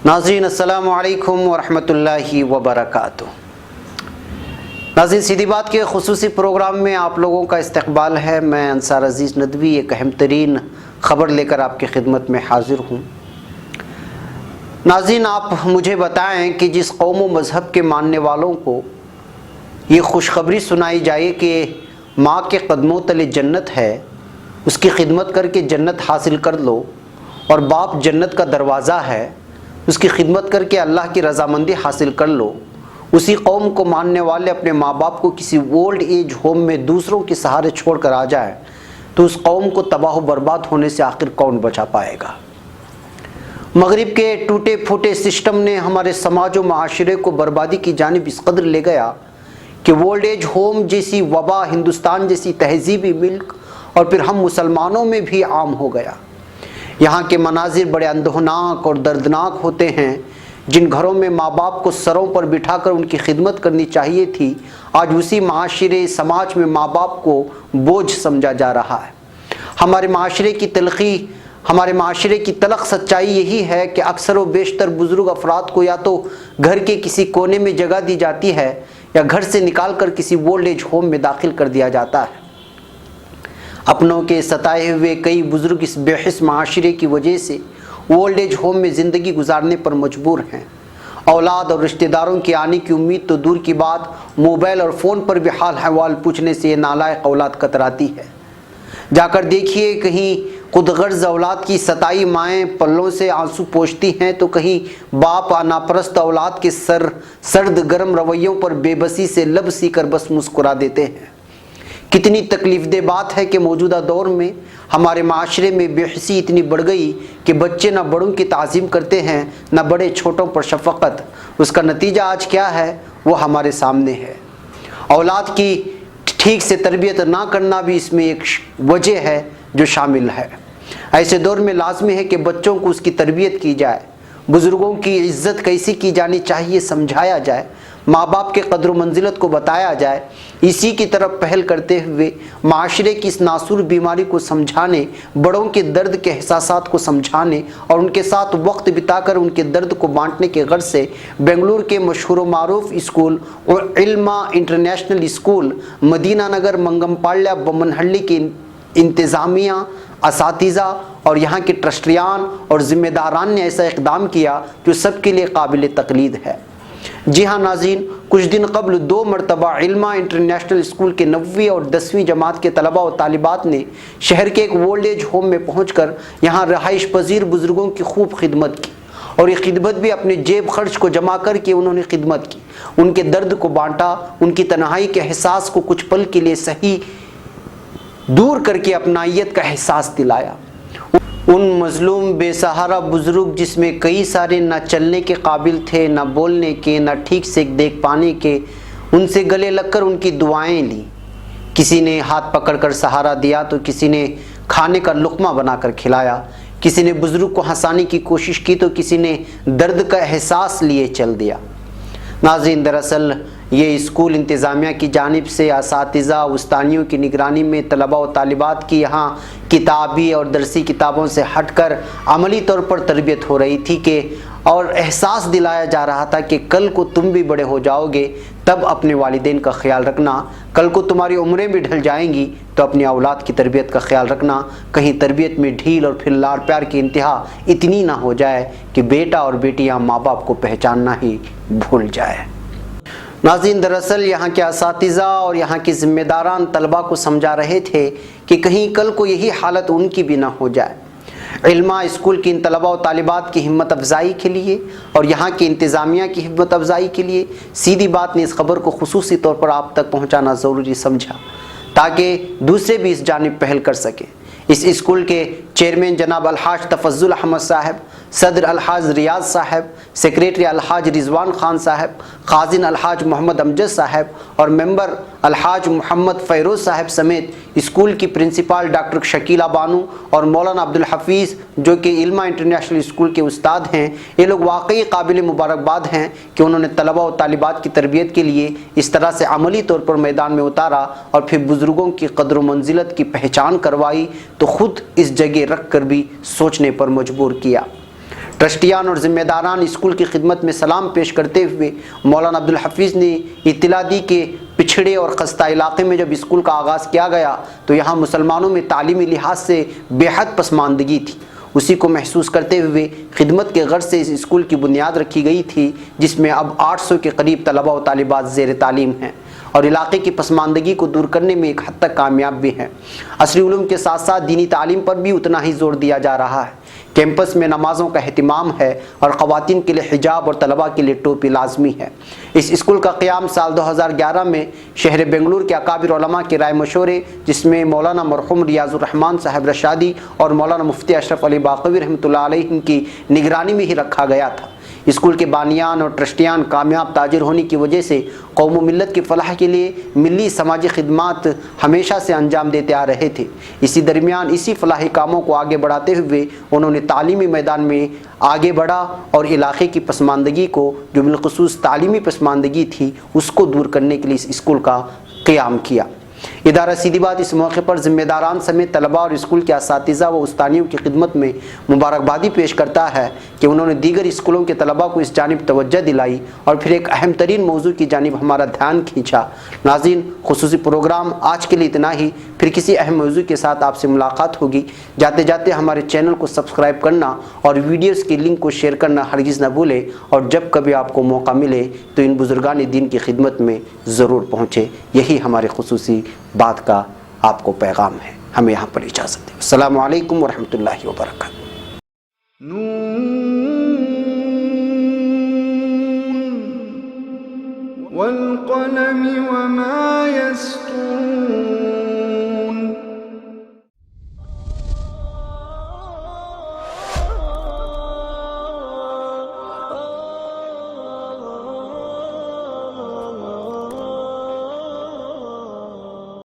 नाज़रीन अस्सलाम वालेकुम वरहमतुल्लाहि वबरकातुह। नाज़रीन सीधी बात के खुसूसी प्रोग्राम में आप लोगों का इस्तकबाल है। मैं अंसार अज़ीज़ नदवी एक अहम तरीन ख़बर लेकर आपकी खिदमत में हाज़िर हूँ। नाज़रीन आप मुझे बताएं कि जिस कौम व मज़हब के मानने वालों को ये खुशखबरी सुनाई जाए कि माँ के कदमों तले जन्नत है, उसकी खिदमत करके जन्नत हासिल कर लो, और बाप जन्नत का दरवाज़ा है, उसकी खिदमत करके अल्लाह की रज़ामंदी हासिल कर लो, उसी कौम को मानने वाले अपने माँ बाप को किसी ओल्ड एज होम में दूसरों के सहारे छोड़कर आ जाए तो उस कौम को तबाह बर्बाद होने से आखिर कौन बचा पाएगा। मगरिब के टूटे फूटे सिस्टम ने हमारे समाज व माशरे को बर्बादी की जानिब इस कदर ले गया कि ओल्ड एज होम जैसी वबा हिंदुस्तान जैसी तहजीबी मुल्क और फिर हम मुसलमानों में भी आम हो गया। यहाँ के मनाजिर बड़े अंदोहनाक और दर्दनाक होते हैं। जिन घरों में माँ बाप को सरों पर बिठाकर उनकी खिदमत करनी चाहिए थी, आज उसी माशरे समाज में माँ बाप को बोझ समझा जा रहा है। हमारे माशरे की तलखी, हमारे माशरे की तलख सच्चाई यही है कि अक्सर व बेशतर बुज़ुर्ग अफराद को या तो घर के किसी कोने में जगह दी जाती है या घर से निकाल कर किसी ओल्ड एज होम में दाखिल कर दिया जाता है। अपनों के सताए हुए कई बुज़ुर्ग इस बेहिस माशरे की वजह से ओल्ड एज होम में ज़िंदगी गुजारने पर मजबूर हैं। औलाद और रिश्तेदारों के आने की उम्मीद तो दूर की बात, मोबाइल और फ़ोन पर भी हाल अहवाल पूछने से ये नालायक औलाद कतराती है। जाकर देखिए, कहीं खुदगर्ज़ औलाद की सताई माएँ पल्लों से आंसू पोंछती हैं तो कहीं बाप नापरस्त औलाद के सर्द गर्म रवैयों पर बेबसी से लब सी कर बस मुस्कुरा देते हैं। कितनी तकलीफ़देह बात है कि मौजूदा दौर में हमारे माशरे में बेहिसी इतनी बढ़ गई कि बच्चे ना बड़ों की ताज़ीम करते हैं, ना बड़े छोटों पर शफ़क़त। उसका नतीजा आज क्या है वो हमारे सामने है। औलाद की ठीक से तरबियत ना करना भी इसमें एक वजह है जो शामिल है। ऐसे दौर में लाजमी है कि बच्चों को उसकी तरबियत की जाए, बुज़ुर्गों की इज़्ज़त कैसी की जानी चाहिए समझाया जाए, माँ बाप के कद्र मंजिलत को बताया जाए। इसी की तरफ पहल करते हुए माशरे की इस नासूर बीमारी को समझाने, बड़ों के दर्द के एहसासात को समझाने और उनके साथ वक्त बिताकर उनके दर्द को बांटने के गर्ज से बेंगलुरु के मशहूर मारूफ स्कूल और इल्मा इंटरनेशनल स्कूल मदीना नगर मंगमपाल्या बमनहल्ली की इंतज़ामिया, असातिज़ा और यहाँ के ट्रस्टियान और ज़िम्मेदारान ने ऐसा इक़दाम किया जो सबके लिए काबिल तक़लीद है। जी हाँ नाज़रीन, कुछ दिन कबल 2 मरतबा इल्मा इंटरनेशनल स्कूल के 9वीं और 10वीं जमात के तलबा और तालिबात ने शहर के एक ओल्ड एज होम में पहुंचकर यहाँ रहाइश पजीर बुज़ुर्गों की खूब खिदमत की, और ये खिदमत भी अपने जेब खर्च को जमा करके उन्होंने खिदमत की। उनके दर्द को बांटा, उनकी तन्हाई के एहसास को कुछ पल के लिए सही दूर करके अपनाइयत का एहसास दिलाया। उन मजलूम बेसहारा बुज़ुर्ग जिसमें कई सारे ना चलने के काबिल थे, ना बोलने के, ना ठीक से देख पाने के, उनसे गले लगकर उनकी दुआएं ली। किसी ने हाथ पकड़कर सहारा दिया तो किसी ने खाने का लुक़मा बनाकर खिलाया, किसी ने बुज़ुर्ग को हंसाने की कोशिश की तो किसी ने दर्द का एहसास लिए चल दिया। नाज़रीन, दरअसल ये स्कूल इंतज़ामिया की जानिब से असातिज़ा उस्तानियों की निगरानी में तलबा और तालिबात की यहाँ किताबी और दरसी किताबों से हटकर अमली तौर पर तरबियत हो रही थी कि और एहसास दिलाया जा रहा था कि कल को तुम भी बड़े हो जाओगे तब अपने वालिदैन का ख्याल रखना, कल को तुम्हारी उम्रें भी ढल जाएंगी तो अपनी औलाद की तरबियत का ख्याल रखना। कहीं तरबियत में ढील और फिर लाड़ प्यार की इंतहा इतनी ना हो जाए कि बेटा और बेटियाँ माँ बाप को पहचानना ही भूल जाए। नाज़रीन, दरअसल यहाँ के असातिज़ा और यहाँ के ज़िम्मेदारान तलबा को समझा रहे थे कि कहीं कल को यही हालत उनकी भी ना हो जाए। इल्मा स्कूल की इन तलबा और तालिबात की हिम्मत अफजाई के लिए और यहाँ की इंतज़ामिया की हिम्मत अफजाई के लिए सीधी बात ने इस खबर को खुसूसी तौर पर आप तक पहुँचाना ज़रूरी समझा ताकि दूसरे भी इस जानिब पहल कर सकें। इस स्कूल के चेयरमैन जनाब अलहाज तफज्जुल अहमद साहब, सदर अलहाज रियाज साहब, सेक्रेटरी अलहाज रिजवान खान साहब, खाजिन अलहाज मोहम्मद अमजद साहब और मेंबर अलहाज मोहम्मद फ़ैरोज़ साहब समेत स्कूल की प्रिंसिपल डॉक्टर शकीला बानू और मौलाना अब्दुल हफीज़ जो कि इल्मा इंटरनेशनल स्कूल के उस्ताद हैं, ये लोग वाकई काबिल मुबारकबाद हैं कि उन्होंने तलबा और तालिबात की तरबियत के लिए इस तरह से अमली तौर पर मैदान में उतारा और फिर बुज़ुर्गों की कद्र मंजिलत की पहचान करवाई तो ख़ुद इस जगह रख कर भी सोचने पर मजबूर किया। ट्रस्टियान और ज़िम्मेदारान स्कूल की खिदमत में सलाम पेश करते हुए मौलाना अब्दुल हफीज़ ने इत्तला दी कि पिछड़े और खस्ता इलाके में जब स्कूल का आगाज़ किया गया तो यहाँ मुसलमानों में तालीमी लिहाज से बेहद पसमानदगी थी। उसी को महसूस करते हुए खिदमत के गर्ज से इस स्कूल की बुनियाद रखी गई थी, जिसमें अब 800 के करीब तलबा व तालिबात ज़ेर तालीम हैं और इलाके की पसमानदगी को दूर करने में एक हद तक कामयाब भी हैं। असरी उलूम के साथ साथ दीनी तालीम पर भी उतना ही जोर दिया जा रहा है। कैंपस में नमाज़ों का अहतमाम है और ख़वातीन के लिए हिजाब और तलबा के लिए टोपी लाजमी है। इस स्कूल का क़याम साल 2011 में शहर बेंगलुरु के अकाबिर उलमा के राय मशवरे, जिसमें मौलाना मरहूम रियाजुर रहमान साहब रशादी और मौलाना मुफ्ती अशरफ अली बाक़वी रहमतुल्लाह अलैहि की निगरानी में ही रखा गया था। स्कूल के बानियान और ट्रस्टियान कामयाब ताजिर होने की वजह से कौम व मिल्लत की फलाह के लिए मिली समाजी खिदमात हमेशा से अंजाम देते आ रहे थे। इसी दरमियान इसी फलाही कामों को आगे बढ़ाते हुए उन्होंने तालीमी मैदान में आगे बढ़ा और इलाके की पसमानदगी को, जो बिलखुसूस तालीमी पसमानदगी थी, उसको दूर करने के लिए इस स्कूल का क़याम किया। इदारा सीधीबात इस मौके पर ज़िम्मेदारान समेत तलबा और स्कूल के असातिज़ा व उस्तानियों की खिदमत में मुबारकबादी पेश करता है कि उन्होंने दीगर स्कूलों के तलबा को इस जानिब तवज्जो दिलाई और फिर एक अहम तरीन मौजू की जानिब हमारा ध्यान खींचा। नाज़रीन, खुसूसी प्रोग्राम आज के लिए इतना ही। फिर किसी अहम मौजू के साथ आपसे मुलाकात होगी। जाते जाते हमारे चैनल को सब्सक्राइब करना और वीडियोज़ की लिंक को शेयर करना हरगिज़ न भूलें और जब कभी आपको मौका मिले तो इन बुज़ुर्गान दीन की खिदमत में ज़रूर पहुँचे। यही हमारे खुसूसी बात का आपको पैगाम है। हमें यहाँ पर इजाज़त दें। अस्सलामु अलैकुम वरहमतुल्लाहि वबरकातुहू। वल क़लम वमा यस्तूरून।